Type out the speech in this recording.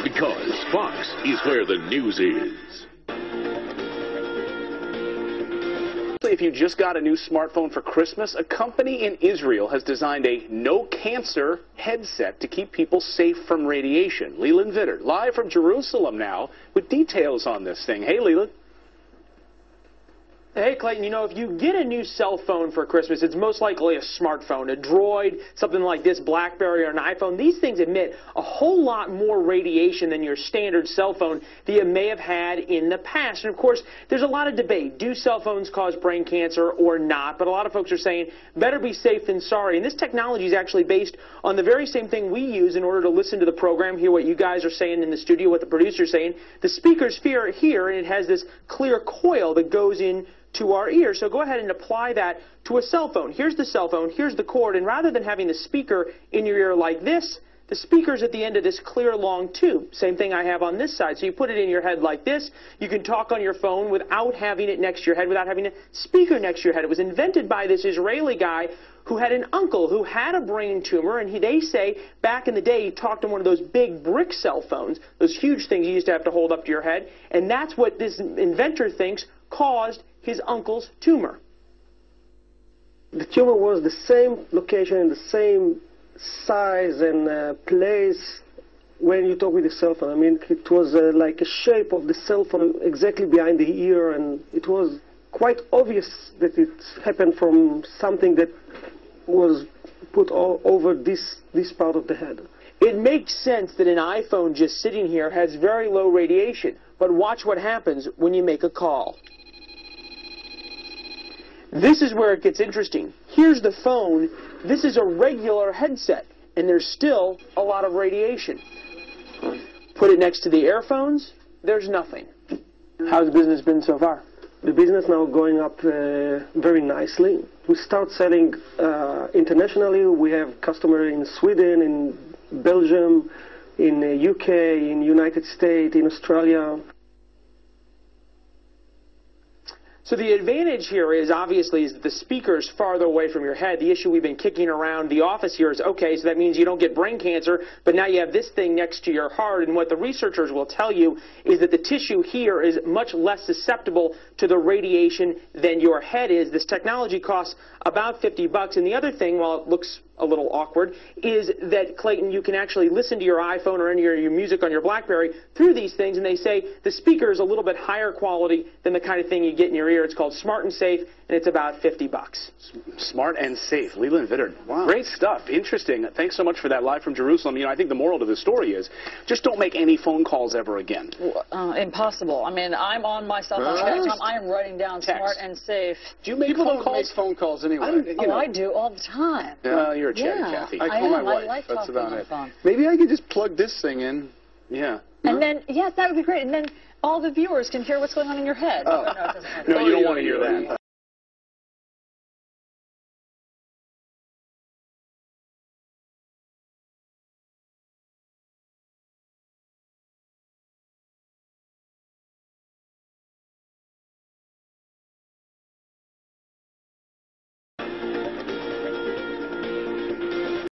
Because Fox is where the news is. If you just got a new smartphone for Christmas, a company in Israel has designed a no-cancer headset to keep people safe from radiation. Leland Vittert, live from Jerusalem now, with details on this thing. Hey, Leland. Hey, Clayton, you know, if you get a new cell phone for Christmas, it's most likely a smartphone, a Droid, something like this, BlackBerry or an iPhone. These things emit a whole lot more radiation than your standard cell phone that you may have had in the past. And, of course, there's a lot of debate. Do cell phones cause brain cancer or not? But a lot of folks are saying better be safe than sorry. And this technology is actually based on the very same thing we use in order to listen to the program, hear what you guys are saying in the studio, what the producer's saying. The speakers here, and it has this clear coil that goes in to our ear. So go ahead and apply that to a cell phone. Here's the cell phone, here's the cord, and rather than having the speaker in your ear like this, the speaker's at the end of this clear long tube. Same thing I have on this side. So you put it in your head like this. You can talk on your phone without having it next to your head, without having a speaker next to your head. It was invented by this Israeli guy who had an uncle who had a brain tumor, and they say back in the day he talked on one of those big brick cell phones, those huge things you used to have to hold up to your head, and that's what this inventor thinks caused his uncle's tumor. The tumor was the same location, the same size and place when you talk with the cell phone. I mean, it was like a shape of the cell phone exactly behind the ear, and it was quite obvious that it happened from something that was put all over this part of the head. It makes sense that an iPhone just sitting here has very low radiation, but watch what happens when you make a call. This is where it gets interesting. Here's the phone. This is a regular headset, and there's still a lot of radiation. Put it next to the earphones, there's nothing. How's business been so far? The business now going up very nicely. We start selling internationally. We have customers in Sweden, in Belgium, in UK, in United States, in Australia. So the advantage here is obviously is that the speaker's farther away from your head. The issue we've been kicking around the office here is, okay, so that means you don't get brain cancer, but now you have this thing next to your heart, and what the researchers will tell you is that the tissue here is much less susceptible to the radiation than your head is. This technology costs about $50, and the other thing, while it looks a little awkward, is that, Clayton, you can actually listen to your iPhone or any of your music on your BlackBerry through these things, and they say the speaker is a little bit higher quality than the kind of thing you get in your ear. It's called Smart and Safe, and it's about $50. Smart and safe. Leland Vittert. Wow. Great stuff. Interesting. Thanks so much for that, live from Jerusalem. You know, I think the moral to the story is just don't make any phone calls ever again. Impossible. I mean, I'm on my cell phone all the time. I am writing down Smart and Safe. Do you make People phone don't calls? make phone calls anyway. I do all the time. Yeah. Well, you're a chatty Cathy. I call my am. wife. I like That's talking about on the it. phone. Maybe I could just plug this thing in. Yeah. And then, yes, that would be great. And then all the viewers can hear what's going on in your head. Oh. No, it doesn't matter. No, you don't want to hear that.